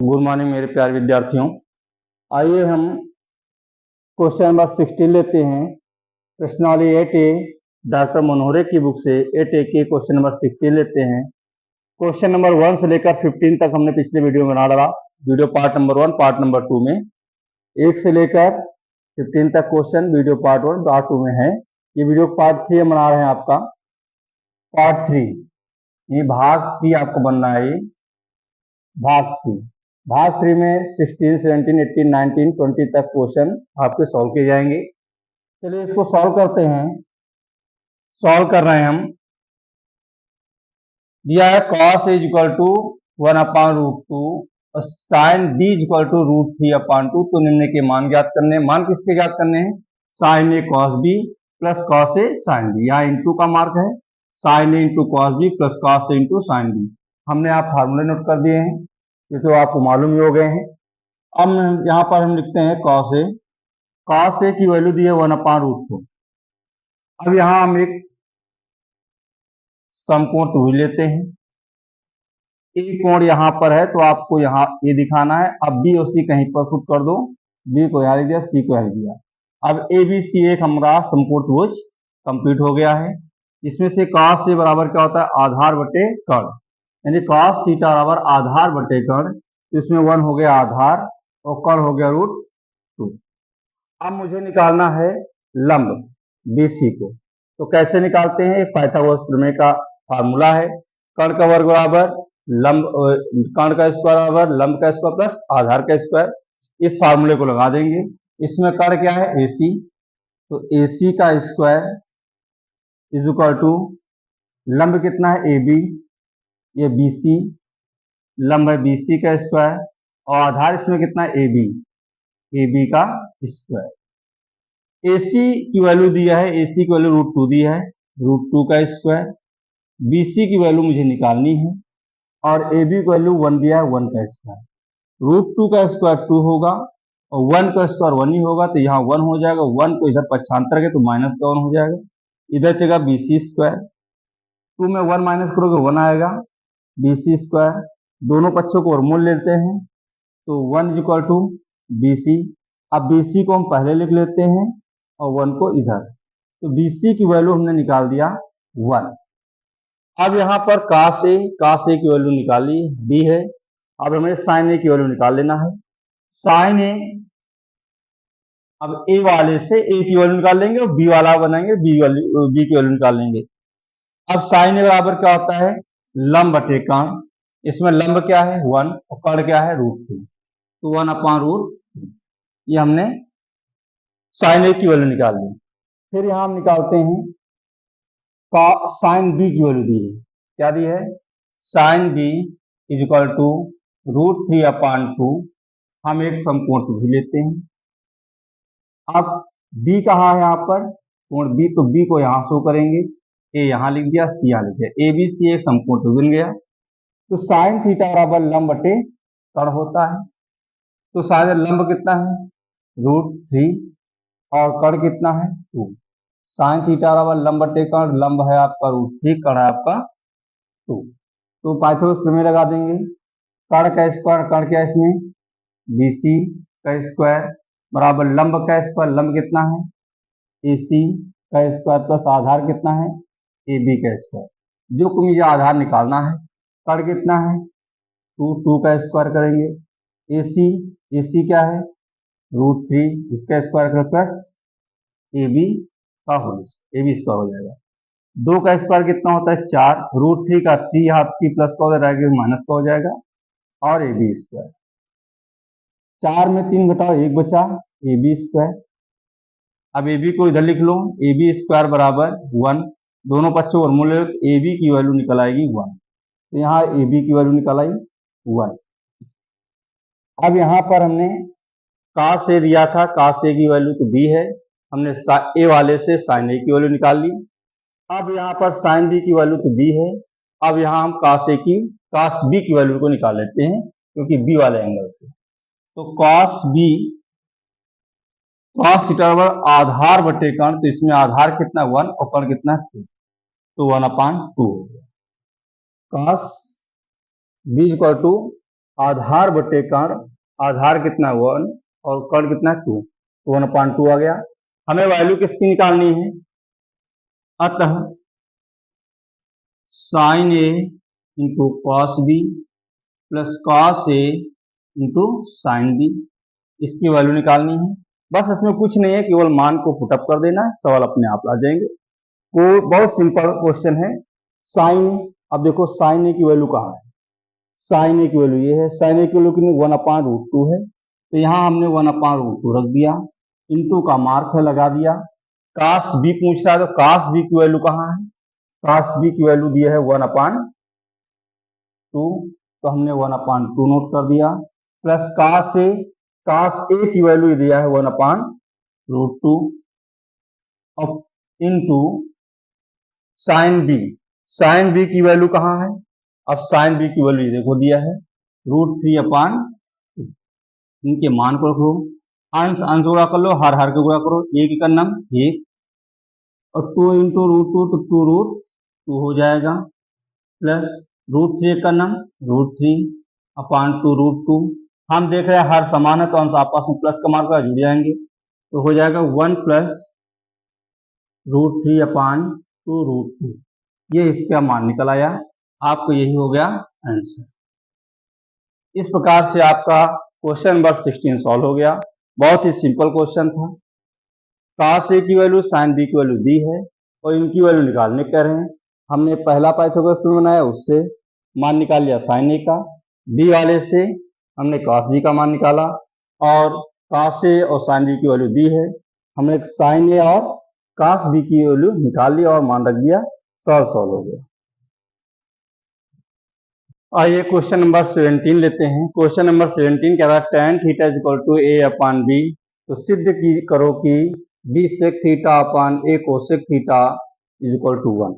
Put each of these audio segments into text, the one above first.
Good morning मेरे प्यारे विद्यार्थियों। आइए हम क्वेश्चन नंबर 16 लेते हैं। प्रश्नावली 8A डॉक्टर मनोहरे की बुक से 8A के क्वेश्चन नंबर 16 लेते हैं। क्वेश्चन नंबर 1 से लेकर 15 तक हमने पिछले वीडियो में बना डाला। Video part number 1 part number 2 में 1 से लेकर 15 तक क्वेश्चन वीडियो पार्ट 1 पार्ट 2 में है। ये वीडियो पार्ट 3 बना रहे हैं आपका पार्ट 3, ये भाग 3 आपको बनना है। ये भाग 3 में 16, 17, 18, 19, 20 तक क्वेश्चन आपके सॉल्व किए जाएंगे। चलिए इसको सॉल्व करते हैं। सॉल्व कर रहे हैं हम। दिया है cos A इक्वल टू 1/√2 और sin B इक्वल टू √3/2। तो निम्न के मान ज्ञात करने हैं। मान किसके ज्ञात करने हैं? sin A cos B plus cos A sin B। यहाँ इंटू का मार्क है। sin A into cos B plus cos A into sin B। हमने आप फार्मूले नोट कर दिए हैं, ये तो आपको मालूम ही हो गए हैं। अब यहाँ पर हम लिखते हैं cos A। cos A की वैल्यू दी है 1/√2। अब यहाँ हम एक समकोण त्रिभुज लेते हैं। एक कोण यहाँ पर है तो आपको यहाँ ये दिखाना है। अब बी और सी कहीं पर पुट कर दो। बी को यहाँ लिख दिया, सी को यहाँ लिख दिया। अब ए बी सी एक हमारा समकोण त्रिभुज कंप्लीट हो गया है। इसमें से cos A बराबर क्या होता है? आधार बटे कर्ण, यानी cos थीटा बराबर आधार बटे कर्ण। इसमें 1 हो गया आधार और कर्ण हो गया √2। अब मुझे निकालना है लंब BC को। तो कैसे निकालते हैं? एक पाइथागोरस प्रमेय का फार्मूला है। कर्ण का वर्ग बराबर लंब, कर्ण का स्क्वायर बराबर लंब का स्क्वायर प्लस आधार का स्क्वायर। इस फार्मूले को लगा देंगे। इसमें कर्ण क्या है? AC। तो AC का स्क्वायर इज इक्वल टू लंब कितना है? AB, ये BC, लंब है BC का स्क्वायर और आधार इसमें कितना है? AB का स्क्वायर। AC की वैल्यू दिया है, AC की वैल्यू √2 दी है, √2 का स्क्वायर। BC की वैल्यू मुझे निकालनी है और AB की वैल्यू 1 दिया है, 1 का स्क्वायर। √2 का स्क्वायर 2 होगा और 1 का स्क्वायर 1 ही होगा, तो यहाँ 1 हो जाएगा। 1 को इधर पक्षांतर के तो माइनस का 1 हो जाएगा। इधर चलेगा BC स्क्वायर, 2 में 1 माइनस करोगे 1 आएगा। BC स्क्वायर, दोनों पक्षों को वर्गमूल लेते हैं तो 1 इज इक्वल टू BC। अब BC को हम पहले लिख लेते हैं और 1 को इधर। तो BC की वैल्यू हमने निकाल दिया 1। अब यहाँ पर cos A की वैल्यू निकाली दी है। अब हमें sin A की वैल्यू निकाल लेना है। sin A, अब A वाले से A की वैल्यू निकाल लेंगे और B वाला बनाएंगे, B की वैल्यू निकाल लेंगे। अब sin A बराबर क्या होता है? लंब बटे कर्ण। इसमें लंब क्या है? 1 और कर्ण क्या है? √2। तो 1/√2। ये हमने sin A की वैल्यू निकाल ली। फिर यहां हम निकालते हैं sin B की वैल्यू दी है। क्या दी है? sin B is equal to √3/2। हम एक समकोण त्रिभुज लेते हैं। अब B कहाँ है? यहाँ पर कोण B, तो B को यहां शो करेंगे। A यहां लिख दिया, C यहां लिख दिया। ABC एक समकोण त्रिभुज बन गया। तो sin थीटा बराबर लंब बटे कर्ण होता है। तो शायद लंब कितना है? √3 और कर्ण कितना है? 2। sin थीटा बराबर लंब बटे कर्ण, लंब है आपका √3, कर्ण है आपका 2। तो पाइथागोरस प्रमेय लगा देंगे। कर्ण का स्क्वायर, कर्ण क्या है इसमें? BC का स्क्वायर बराबर लंब का स्क्वायर, लंब कितना है? AC का स्क्वायर प्लस आधार कितना है? AB का स्क्वायर। जो को मुझे आधार निकालना है। कर्ण कितना है? 2 का स्क्वायर करेंगे। AC क्या है? √3, इसका स्क्वायर कर प्लस AB का होल, AB स्क्वायर हो जाएगा। 2 का स्क्वायर कितना होता है? 4, √3 का 3 हाफ 3 प्लस का हो जाएगा, माइनस का हो जाएगा और AB स्क्वायर। 4 में 3 घटाओ 1 बचा, AB स्क्वायर। अब AB को इधर लिख लो, AB स्क्वायर बराबर 1। दोनों पक्षों वर्गमूल ले लो तो AB की वैल्यू निकल आएगी 1। तो यहाँ AB की वैल्यू निकल आई 1। अब यहाँ पर हमने cos A दिया था, cos A की वैल्यू तो दी है, हमने A वाले से sin A की वैल्यू निकाल ली। अब यहाँ पर sin B की वैल्यू तो दी है। अब यहाँ हम cos B की वैल्यू को निकाल लेते हैं क्योंकि B वाले एंगल से। तो cos थीटा बराबर आधार बटे कर्ण, तो इसमें आधार कितना? 1 और कर्ण कितना? 2। तो 1/2 हो गया। cos B इक्वल टू आधार बटे कर्ण, आधार कितना 1 और कर्ण कितना 2, तो 1/2 आ गया। हमें वैल्यू किसकी निकालनी है, अतः sine A into cos B plus cos A into sine B, इसकी वैल्यू निकालनी है। बस इसमें कुछ नहीं है, केवल मान को पुटअप कर देना है, सवाल अपने आप आ जाएंगे। को बहुत सिंपल क्वेश्चन है। साइन, अब देखो साइन ए की वैल्यू कहाँ है, साइन ए की वैल्यू ये है, साइन ए की वैल्यू कितनी 1/√2 है, तो यहाँ हमने 1/√2 रख दिया, इंटू का मार्क है लगा दिया। कास बी पूछ रहा है, तो कास बी की वैल्यू कहाँ है, कास बी की वैल्यू दी है 1/2, तो हमने 1/2 नोट कर दिया, प्लस कास ए की वैल्यू दिया है 1/√2 और into sine B, sine B की वैल्यू कहाँ है, अब साइन बी की वैल्यू देखो दिया है √3/, इनके मान को रखो, अंश अंश गुणा कर लो, हर हर के गुणा करो, एक का नम 1 और 2 इंटू √2 तो 2√2 हो जाएगा, प्लस √3 का नम √3/2√2। हम देख रहे हैं हर समान है तो अंश आपस में प्लस का मार्क जुड़ जाएंगे, तो हो जाएगा 1 प्लस √3/2√2, ये इसका मान निकल आया, आपको यही हो गया आंसर। इस प्रकार से आपका क्वेश्चन नंबर 16 सॉल्व हो गया। बहुत ही सिंपल क्वेश्चन था। कास ए की वैल्यू साइन बी की वैल्यू दी है और इनकी वैल्यू निकालने कह रहे हैं। हमने पहला पाइथागोरस थ्योरम बनाया, उससे मान निकाल लिया साइन ए का, बी वाले से हमने कास बी का मान निकाला और कास ए और साइन बी की वैल्यू दी है, हमने साइन ए और कास बी की वैल्यू निकाल ली और मान रख दिया, सॉल्व हो गया। आइए क्वेश्चन नंबर 17 लेते हैं। क्वेश्चन नंबर 17 कह रहा है tan थीटा इज इक्वल टू a/b, तो सिद्ध करो कि b sec थीटा अपॉन a cosec थीटा इज इक्वल टू 1।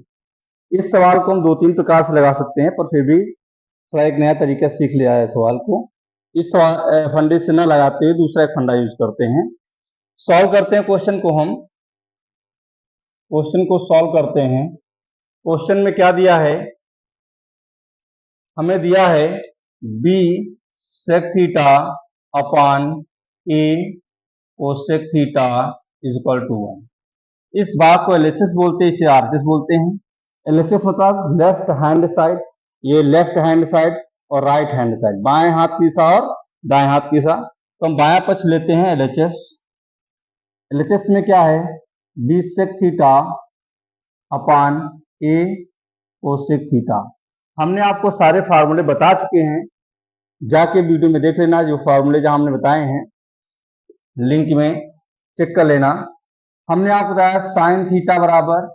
इस सवाल को हम 2-3 प्रकार से लगा सकते हैं, पर फिर भी थोड़ा एक नया तरीका सीख लिया है सवाल को। इस सवाल फंडे से न लगाते हुए दूसरा एक फंडा यूज करते हैं। सॉल्व करते हैं क्वेश्चन को, हम क्वेश्चन को सॉल्व करते हैं। क्वेश्चन में क्या दिया है, हमें दिया है b sec थीटा अपॉन a cosec थीटा इज इक्वल टू 1। इस भाग को एलएचएस बोलते हैं, इसे आरएचएस बोलते हैं। एलएचएस मतलब लेफ्ट हैंड साइड, ये लेफ्ट हैंड साइड और राइट हैंड साइड, बाएं हाथ की दिशा और दाएं हाथ की दिशा, तो हम बायां पक्ष लेते हैं एलएचएस। एलएचएस में क्या है, b sec थीटा अपॉन a cosec थीटा। हमने आपको सारे फार्मूले बता चुके हैं, जाके वीडियो में देख लेना, जो फार्मूले जहां हमने बताए हैं लिंक में चेक कर लेना। हमने आपको बताया साइन थीटा बराबर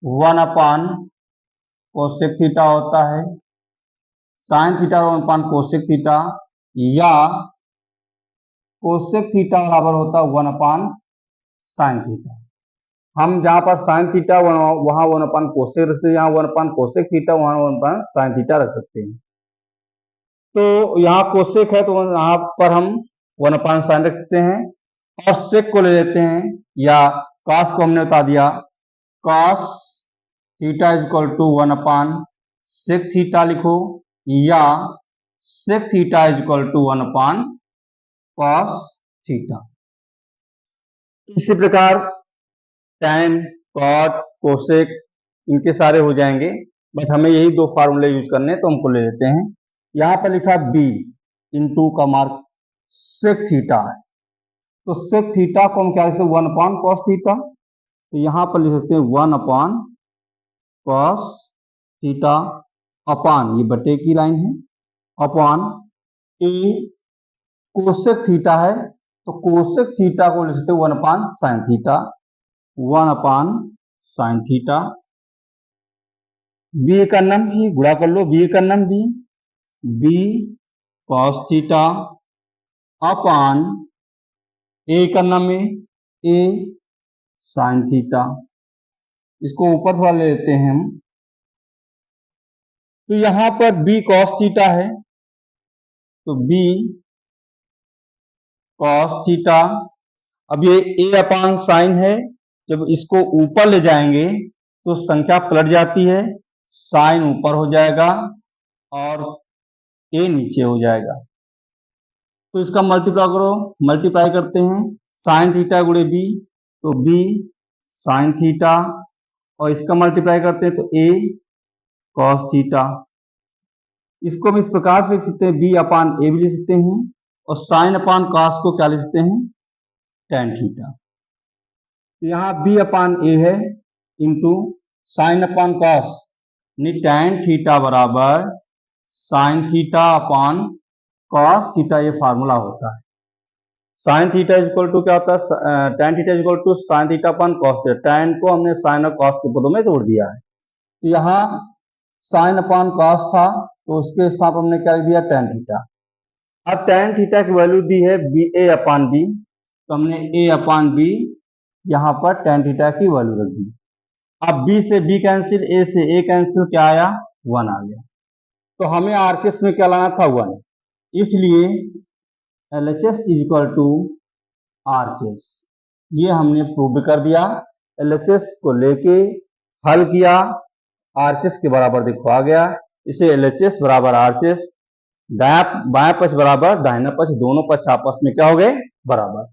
1/कोसेक थीटा होता है, साइन थीटा 1/कोसेक थीटा, या कोसेक थीटा बराबर होता है 1/साइन थीटा। हम जहां पर साइन थीटा वहां 1/कोसेक रख सकते हैं, यहाँ 1/कोसेक थीटा वहां 1/साइन थीटा रख सकते हैं। तो यहाँ कोसेक है तो यहाँ पर हम 1/साइन रख सकते हैं, और सेक को ले लेते हैं, या कॉस को हमने बता दिया, cos theta is equal to 1/सेक थीटा लिखो, या sec theta is equal to 1/कॉस थीटा। इसी प्रकार tan, cot, कोसेक इनके सारे हो जाएंगे, बट हमें यही दो फार्मूले यूज करने हैं, तो हमको ले लेते हैं। यहां पर लिखा b इंटू का मार्क सेक थीटा है, तो सेक थीटा को हम क्या लिखते हैं 1/कॉस थीटा, तो यहां पर लिख सकते हैं 1/कॉस थीटा अपॉन, ये बटे की लाइन है, अपॉन a कोसेक थीटा है, तो कोसेक थीटा को लिख सकते हैं 1/साइन थीटा, 1/साइन थीटा। बी का नाम भी गुणा कर लो, बी का नाम बी कॉस थीटा अपॉन ए का नाम में ए साइन थीटा। इसको ऊपर थोड़ा ले लेते हैं हम, तो यहां पर बी कॉस थीटा है, तो बी कॉस थीटा। अब ये a/साइन है, जब इसको ऊपर ले जाएंगे तो संख्या पलट जाती है, साइन ऊपर हो जाएगा और ए नीचे हो जाएगा। तो इसका मल्टीप्लाई करो, मल्टीप्लाई करते हैं साइन थीटा गुणे बी, तो बी साइन थीटा, और इसका मल्टीप्लाई करते हैं तो ए कॉस थीटा। इसको हम इस प्रकार से लिख सकते हैं, बी अपान ए भी लिख सकते हैं, और साइन अपान कॉस को क्या लिख सकते हैं, टेन थीटा। तो यहाँ बी अपान ए है इंटू साइन अपान कॉस, यानी टेन थीटा बराबर sine theta upon cos theta, ये फार्मूला होता है। Sine theta is equal to क्या होता है, tan theta is equal to sine theta upon cos theta. Tan को हमने साइन और कॉस के पदों में जोड़ दिया है। तो यहाँ साइन अपान कॉस था, तो उसके स्थान पर हमने क्या लिख दिया, टेन थीटा। अब टेन थीटा की वैल्यू दी है बी ए अपान बी, तो हमने ए अपान बी यहाँ पर टेन थीटा की वैल्यू रख दी। अब बी से बी कैंसिल, ए से ए कैंसिल, क्या आया, वन आ गया। तो हमें आरएचएस में क्या लाना था, वन, इसलिए LHS is equal to RHS, ये हमने प्रूव कर दिया। एलएचएस को लेके हल किया, आरएचएस के बराबर देखो आ गया। इसे एलएचएस बराबर आरएचएस, बायां पक्ष बराबर दाहिना पक्ष, दोनों पक्ष आपस में क्या हो गए, बराबर।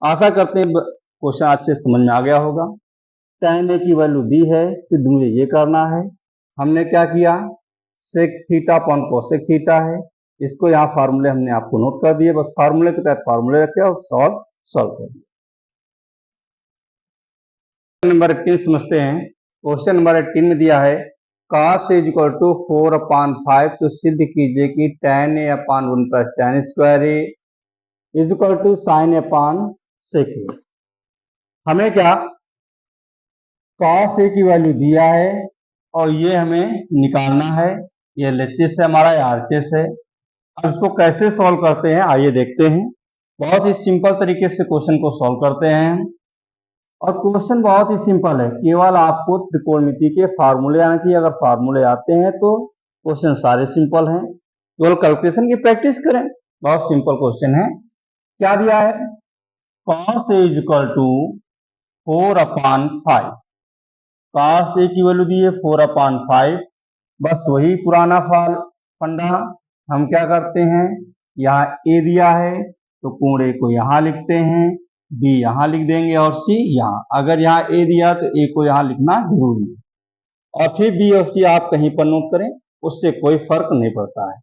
आशा करते हैं क्वेश्चन अच्छे समझ में आ गया होगा। tan a की वैल्यू दी है, सिद्ध मुझे ये करना है। हमने क्या किया, sec theta upon cosec theta है, इसको यहाँ फार्मूले हमने आपको नोट कर दिए, बस फार्मूले के तहत फार्मूले रखे और सॉल्व कर दिया। नंबर 18 समझते हैं। क्वेश्चन नंबर 18 में दिया है cos is equal to 4 upon 5, तो सिद्ध कीजिए कि tan a upon 1 plus tan square a is equal to sine upon sec a। हमें क्या, cos a की वैल्यू दिया है और ये हमें निकालना है, ये एलएचएस है हमारा, ये आरएचएस है। अब इसको कैसे सॉल्व करते हैं आइए देखते हैं। बहुत ही सिंपल तरीके से क्वेश्चन को सॉल्व करते हैं, और क्वेश्चन बहुत ही सिंपल है, केवल आपको त्रिकोणमिति के फार्मूले आने चाहिए। अगर फार्मूले आते हैं तो क्वेश्चन सारे सिंपल हैं, केवल कैलकुलेशन की प्रैक्टिस करें। बहुत सिंपल क्वेश्चन है। क्या दिया है, cos a is equal to 4 upon 5, cos a की वैल्यू दी है 4 अपान 5, बस वही पुराना फंडा। हम क्या करते हैं, यहाँ a दिया है तो कोण a को यहाँ लिखते हैं, b यहाँ लिख देंगे और c यहाँ। अगर यहाँ a दिया तो a को यहाँ लिखना जरूरी है, और फिर b और c आप कहीं पर नोट करें, उससे कोई फर्क नहीं पड़ता है।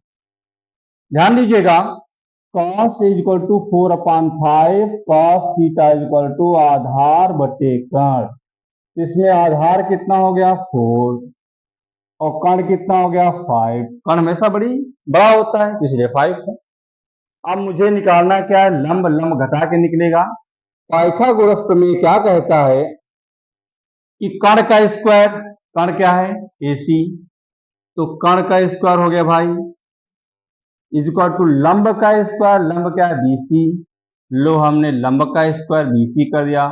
ध्यान दीजिएगा, cos is equal to 4 upon 5, cos theta is equal to आधार बटे कर्ण। इसमें आधार कितना हो गया, 4, और कर्ण कितना हो गया, 5। कर्ण हमेशा बड़ा होता है, इसलिए 5 है। अब मुझे निकालना क्या है, लंब लंब घटा के निकलेगा। पाइथागोरस प्रमेय क्या कहता है कि कर्ण का स्क्वायर, कर्ण क्या है, AC, तो कर्ण का स्क्वायर हो गया भाई इज इक्वल टू लंब का स्क्वायर, लंब क्या है, BC। लो हमने लंब का स्क्वायर BC कर दिया,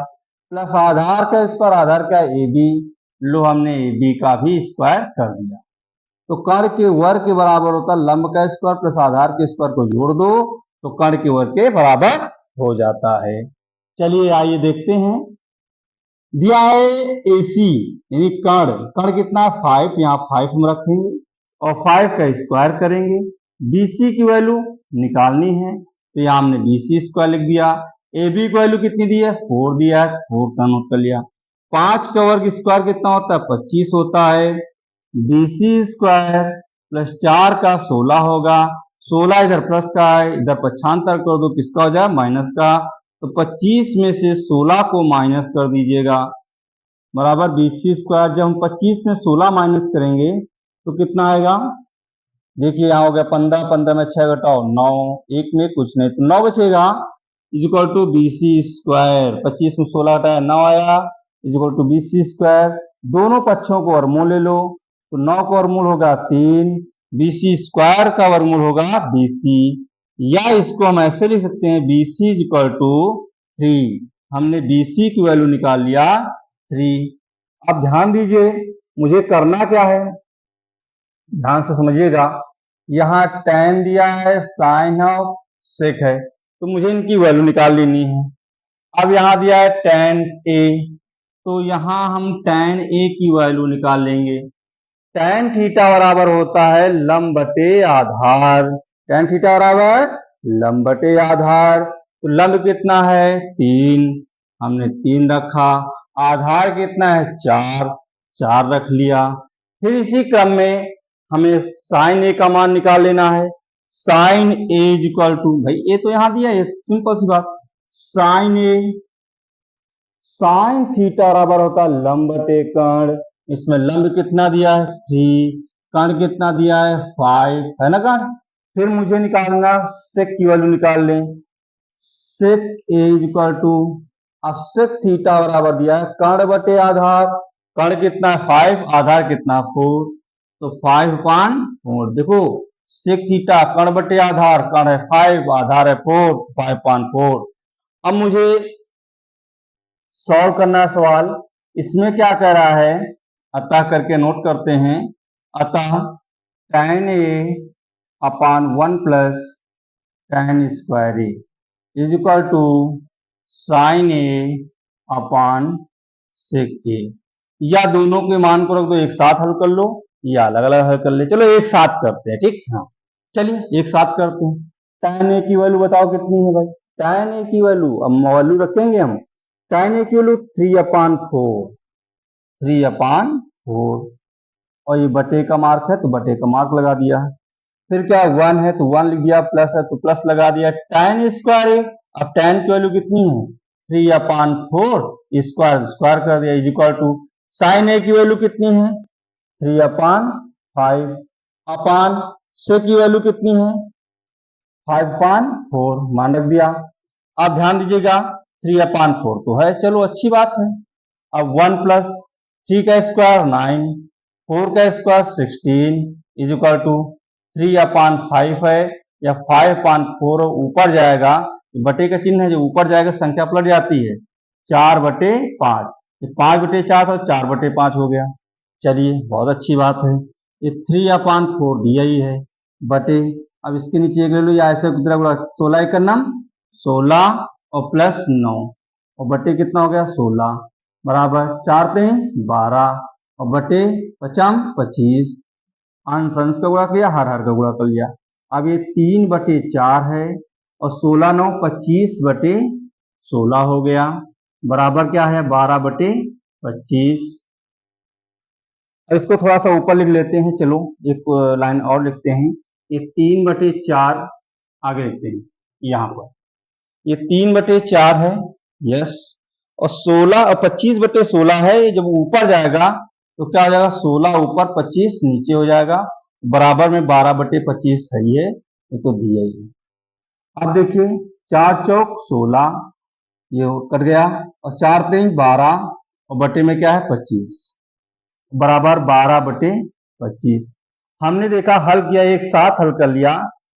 प्लस आधार का स्क्वायर, आधार का AB, लो हमने AB का भी स्क्वायर कर दिया। तो कर्ण के वर्ग के बराबर होता है लंब का स्क्वायर प्लस आधार के स्क्वायर को जोड़ दो तो कर्ण के वर्ग के बराबर हो जाता है। चलिए आइए देखते हैं। दिया है AC यानी कर्ण कितना, 5, यहाँ 5 हम रखेंगे और 5 का स्क्वायर करेंगे। BC की वैल्यू निकालनी है, तो यहाँ हमने BC स्क्वायर लिख दिया। AB की वैल्यू कितनी दी है, 4 दिया है, 4 का नोट कर लिया। 5 का वर्ग स्क्वायर कितना होता है, 25 होता है। BC स्क्वायर प्लस 4 का 16 होगा, 16 इधर प्लस का है, इधर पक्षांतर कर दो, किसका हो जाए, माइनस का। तो 25 में से 16 को माइनस कर दीजिएगा, बराबर BC स्क्वायर। जब हम 25 में 16 माइनस करेंगे तो कितना आएगा, देखिए यहाँ हो गया 15, 15 में 6 घटाओ 9, एक में कुछ नहीं तो 9 बचेगा, is equal to BC square. 25 में 16 घटाया 9 आया, is equal to BC square. दोनों पक्षों को वर्गमूल ले लो, तो 9 का वर्गमूल होगा 3, BC स्क्वायर का वर्गमूल होगा BC, या इसको हम ऐसे लिख सकते हैं BC इज इक्वल टू 3। हमने BC की वैल्यू निकाल लिया 3। अब ध्यान दीजिए, मुझे करना क्या है, ध्यान से समझिएगा। यहाँ tan दिया है, साइन ऑफ सेक है, तो मुझे इनकी वैल्यू निकाल लेनी है। अब यहाँ दिया है tan A, तो यहाँ हम tan A की वैल्यू निकाल लेंगे। tan थीटा बराबर होता है लंब बटे आधार, tan थीटा बराबर लंब बटे आधार। तो लंब कितना है 3, हमने 3 रखा। आधार कितना है 4, 4 रख लिया। फिर इसी क्रम में हमें साइन ए का मान निकाल लेना है। Sine A is equal to, भाई ए तो यहां दिया है, सिंपल सी बात। साइन ए साइन थीटा बराबर होता है लंब बटे कर्ण। इसमें लंब कितना दिया है 3, कर्ण कितना दिया है 5, है ना कर्ण। फिर मुझे निकालना सेक की वैल्यू निकाल लें। सेक ए इज इक्वल टू, अब सेक थीटा बराबर दिया है कर्ण बटे आधार। कर्ण कितना है 5, आधार कितना 4, तो 5/4। देखो सेक थीटा कर्ण बटे आधार, कर्ण है 5, आधार है 4, 5/4। अब मुझे सॉल्व करना है सवाल। इसमें क्या कह रहा है, अतः करके नोट करते हैं। अतः tan a upon 1 plus tan square A is equal to sine A upon sec A. या दोनों के मान को रख दो, एक साथ हल कर लो या अलग अलग हल कर ले। चलो एक साथ करते हैं, ठीक। हाँ चलिए एक साथ करते हैं। tan a की वैल्यू बताओ कितनी है भाई। tan a की वैल्यू, अब वैल्यू रखेंगे हम। tan a की वैल्यू 3/4, 3/4। और ये बटे का मार्क है तो बटे का मार्क लगा दिया। फिर क्या 1 है तो 1 लिख दिया, प्लस है तो प्लस लगा दिया। tan स्क्वायर ए, अब tan की वैल्यू कितनी है 3/4, स्क्वायर स्क्वायर कर दिया इज इक्वल टू साइन ए की वैल्यू कितनी है 3/5 अपान से की वैल्यू कितनी है 5/4, मान रख दिया। अब ध्यान दीजिएगा 3/4 तो है, चलो अच्छी बात है। अब 1 प्लस 3 का स्क्वायर 9, 4 का स्क्वायर 16 इज इक्वल टू 3/5 है, या 5/4 ऊपर जाएगा, बटे का चिन्ह है जो ऊपर जाएगा संख्या पलट जाती है, 4/5। 5/4 तो 4/5 हो गया। चलिए बहुत अच्छी बात है। ये 3/4 दिया ही है बटे, अब इसके नीचे एक ले लो या ऐसे 16 एक नाम 16 और प्लस 9 और बटे कितना हो गया 16 बराबर 4 3 12 और बटे 5 25। अंश अंश का गुणा किया, हर हर का गुणा कर लिया। अब ये 3/4 है और 16 9 25/16 हो गया, बराबर क्या है 12/25। इसको थोड़ा सा ऊपर लिख लेते हैं, चलो एक लाइन और लिखते हैं। ये 3/4 आगे लिखते हैं यहाँ पर, ये 3/4 है, यस। और 16 और 25/16 है, ये जब ऊपर जाएगा तो क्या हो जाएगा 16 ऊपर 25 नीचे हो जाएगा, बराबर में 12/25 है ये तो दिया ही है। अब देखिए 4 चौक 16, ये कट गया, और 4 3 12 और बटे में क्या है 25, बराबर 12/25। हमने देखा हल किया, एक साथ हल कर लिया,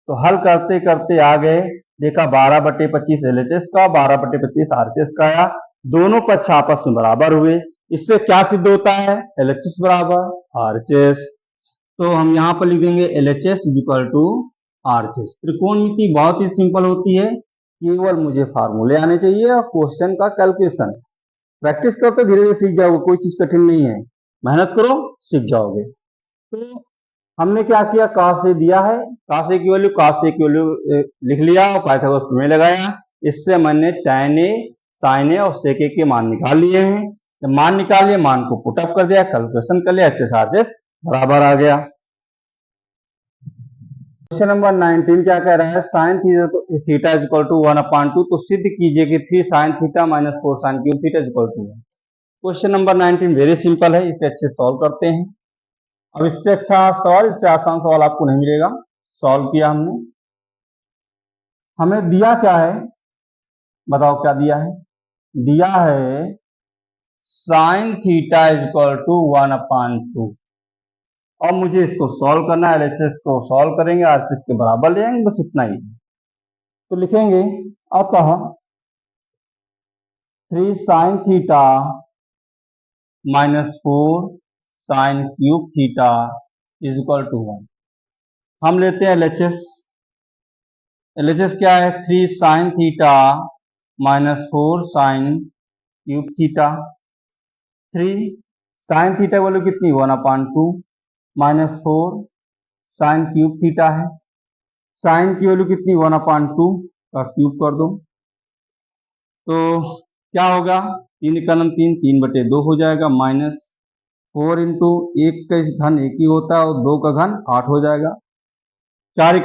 तो हल करते करते आ गए, देखा 12/25 LHS का, 12/25 RHS का आया, दोनों पक्ष आपस में बराबर हुए। इससे क्या सिद्ध होता है LHS बराबर RHS। तो हम यहाँ पर लिख देंगे LHS is equal to RHS। त्रिकोणमिति बहुत ही सिंपल होती है, केवल मुझे फार्मूले आने चाहिए और क्वेश्चन का कैलकुलेशन। प्रैक्टिस करते धीरे धीरे सीख जाओगे, कोई चीज कठिन नहीं है, मेहनत करो सीख जाओगे। तो हमने क्या किया, cos A दिया है, cos A की वैल्यू लिख लिया और पाइथागोरस प्रमेय लगाया। इससे मैंने tan A, sin A और sec A के मान निकाल लिए हैं। जब मान निकाल लिए, मान को पुटअप कर दिया, कैलकुलेशन कर लिया, HH RHS बराबर आ गया। क्वेश्चन नंबर 19 क्या कह रहा है, sine theta is equal to 1/2, तो सिद्ध कीजिए कि 3 sin theta minus 4 sin cube theta is equal to 1। Question number 19 very simple है, इसे अच्छे सॉल्व करते हैं। अब इससे अच्छा सवाल, इससे आसान सवाल आपको नहीं मिलेगा। सॉल्व किया हमने, हमें दिया क्या है बताओ, क्या दिया है, दिया है sine theta is equal to 1/2। अब मुझे इसको सॉल्व करना है, LHS को सॉल्व करेंगे, RHS के बराबर ले आएंगे, बस इतना ही। तो लिखेंगे अतः 3 sin theta minus 4 sin cube theta is equal to 1। हम लेते हैं LHS। LHS क्या है 3 sin theta minus 4 sin cube theta. 3 sin theta value कितनी 1/2 माइनस 4 sin क्यूब थीटा है। साइन की वैल्यू कितनी 1/2 का क्यूब कर दो तो क्या होगा 3 हो जाएगा माइनस 4 1 का घन 1 ही होता है और 2 का घन 8 हो जाएगा 4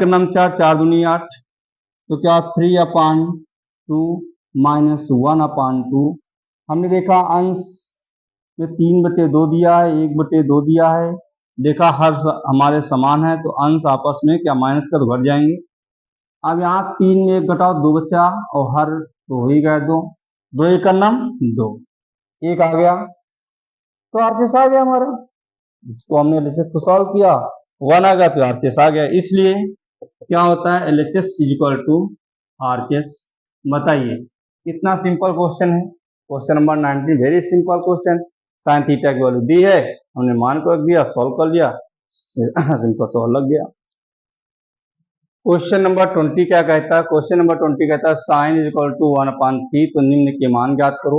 4 दूनी 8 तो क्या 3/2 माइनस 1/2 हमने देखा अंश में 3/2 दिया है 1/2 दिया है देखा हमारे समान है तो अंश आपस में क्या माइनस का तो घट जाएंगे अब यहाँ 3 में 1 घटाओ 2 बचा और हर तो हो ही गए 2 2 1 का नाम 2 1 आ गया तो आरचेस आ गया हमारा इसको हमने एलएचएस को सॉल्व किया 1 आ गया तो आरचेस आ गया इसलिए क्या होता है एलएचएस इज इक्वल टू आरचेस बताइए कितना सिंपल क्वेश्चन है question number 19 very simple question sine theta की वैल्यू दी है हमने मान को रख दिया सॉल्व कर लिया सिंपल सॉल्व लग गया क्वेश्चन नंबर 20 क्या कहता है क्वेश्चन नंबर 20 कहता है साइन इज इक्वल टू 1/3 तो निम्न के मान ज्ञात करो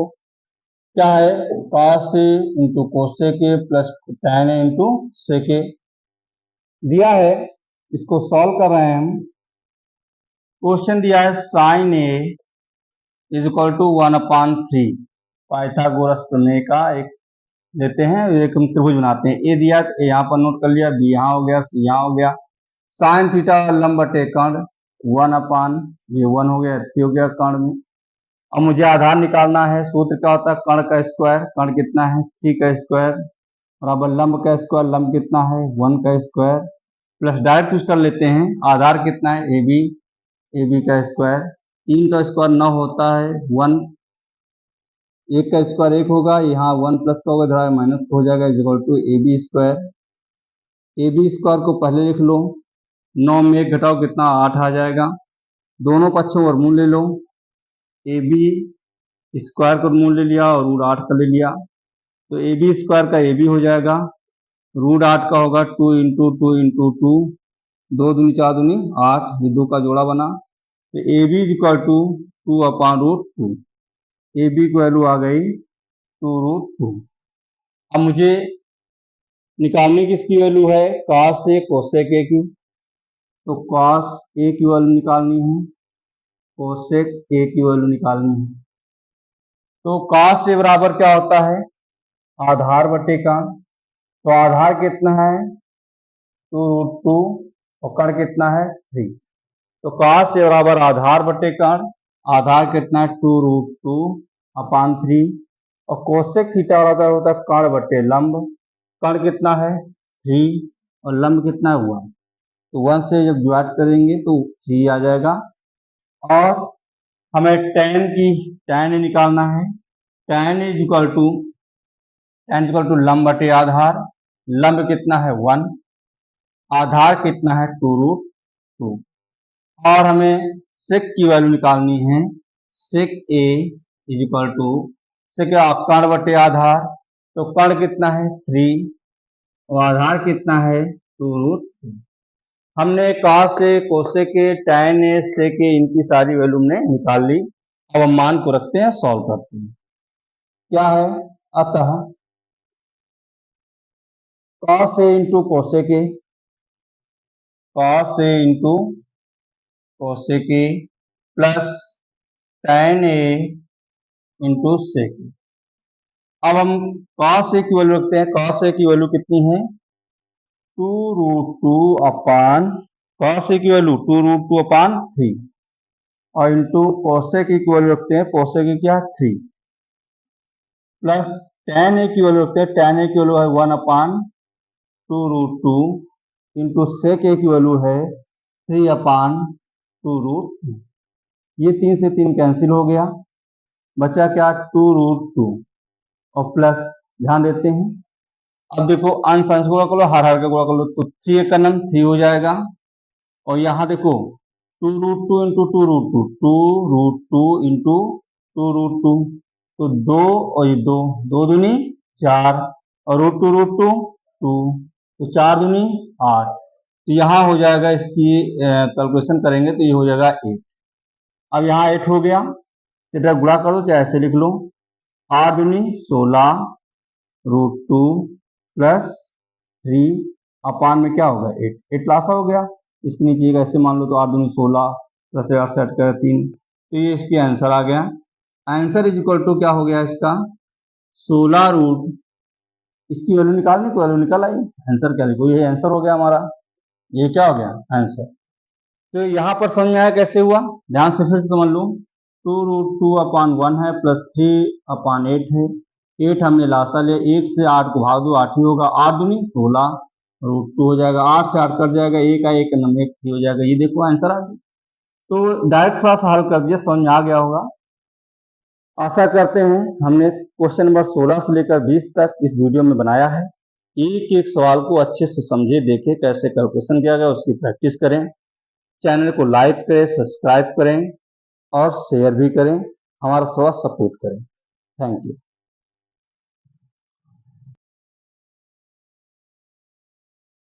क्या है cos A into cosec A plus tan A into sec A दिया है इसको सॉल्व कर रहे हैं हम क्वेश्चन दिया है sine A is equal to 1/3 Pythagoras प्रमेय का एक लेते हैं एक हम त्रिभुज बनाते हैं ए दिया ए यहाँ पर नोट कर लिया बी यहाँ हो गया सी यहाँ हो गया साइन थीटा लंब बटे कर्ण 1/1 हो गया 3 हो गया कर्ण में अब मुझे आधार निकालना है सूत्र क्या होता है कर्ण का स्क्वायर कर्ण कितना है 3 का स्क्वायर बराबर लंब का स्क्वायर लंब कितना है 1 का स्क्वायर प्लस डायरेक्ट यूज कर लेते हैं आधार कितना है ए बी का स्क्वायर 3 का स्क्वायर 9 होता है 1 1 का स्क्वायर 1 होगा यहाँ 1 प्लस का होगा इधर माइनस का हो जाएगा equal to A B square को पहले लिख लो 9 में 1 घटाओ कितना 8 आ जाएगा दोनों पक्षों वर्गमूल ले लो ए बी स्क्वायर का वर्गमूल ले लिया और रूट 8 का ले लिया तो ए बी स्क्वायर का ए बी हो जाएगा रूट 8 का होगा 2 इंटू 2 इंटू 2 2 दूनी 4 दूनी 8 ये 2 का जोड़ा बना तो A B is equal to 2/√2 A B की वैल्यू आ गई 2√2 अब मुझे निकालने की इसकी वैल्यू है cos A कोसेक A की तो cos A की वैल्यू निकालनी है कोसेक A की वैल्यू निकालनी है तो cos A बराबर क्या होता है आधार बटे कर्ण तो आधार कितना है 2√2 और कर्ण कितना है 3 तो cos A बराबर आधार बटे कर्ण आधार कितना है 2√2/3 और कोसेक थीटा बराबर होता है कर्ण बटे लंब कर्ण कितना है 3 और लंब कितना है 1 तो 1 से जब डिवाइड करेंगे तो 3 आ जाएगा और हमें tan निकालना है tan इज इक्वल टू लंब बटे आधार लंब कितना है 1 आधार कितना है 2√2 और हमें सेक की वैल्यू निकालनी है सेक A इज इक्वल टू सेक कर्ण बटे आधार तो कर्ण कितना है 3 और आधार कितना है 2√2 हमने cos A cosec A tan A sec A इनकी सारी वैल्यू हमने निकाल ली अब हम मान को रखते हैं सॉल्व करते हैं क्या है अतः cos A into cosec A cos A into cosec A plus tan A into sec अब हम cos A की वैल्यू रखते हैं cos A की वैल्यू कितनी है 2√2 cos A की वैल्यू 2√2/3 और इंटू कोसेक A की वैल्यू रखते हैं कोसेक A क्या 3 प्लस tan A की वैल्यू रखते हैं tan A की वैल्यू है 1/2√2 इंटू सेक A की वैल्यू है 3/2√2 ये 3 से 3 कैंसिल हो गया बचा क्या 2√2 और प्लस ध्यान देते हैं अब देखो अंश अंश गुणा कर लो हर हर का गुणा कर लो तो 3 का नाम 3 हो जाएगा और यहाँ देखो 2√2 इंटू 2√2 इंटू 2√2 तो 2 और ये 2 2 दूनी 4 और √2 2 तो 4 दूनी 8 तो यहाँ हो जाएगा इसकी कैलकुलेशन करेंगे तो ये हो जाएगा 8 अब यहाँ 8 हो गया इधर गुणा करो चाहे ऐसे लिख लो 8 दूनी 16√2 प्लस 3 अपान में क्या होगा 8 लासा हो गया इसके नीचे एक ऐसे मान लो तो 8 दूनी 16 प्लस 8 से 8 कर 3, तो ये इसकी आंसर आ गया। आंसर इज इक्वल टू क्या हो गया इसका 16 रूट, इसकी वैल्यू निकालने को वैल्यू निकल आई, आंसर क्या लिखो, ये आंसर हो गया हमारा, ये क्या हो गया आंसर। तो यहाँ पर समझ में आया कैसे हुआ, ध्यान से फिर से समझ लो। 2√2/1 है प्लस 3/8 है, 8 हमने लासा लिया, 1 से 8 को भाग दो 8 ही होगा, 8 दूनी 16 √2 हो जाएगा, 8 से 8 कट जाएगा, 1 का 1 नंबर 1 हो जाएगा, ये देखो आंसर आ गया। तो डायरेक्ट थोड़ा सा हल कर दिया, समझ में आ गया होगा। आशा करते हैं हमने क्वेश्चन नंबर 16 से लेकर 20 तक इस वीडियो में बनाया है। एक एक सवाल को अच्छे से समझे, देखें कैसे कैलकुलेशन किया गया, उसकी प्रैक्टिस करें। चैनल को लाइक करें, सब्सक्राइब करें और शेयर भी करें, हमारा थोड़ा सपोर्ट करें। Thank you.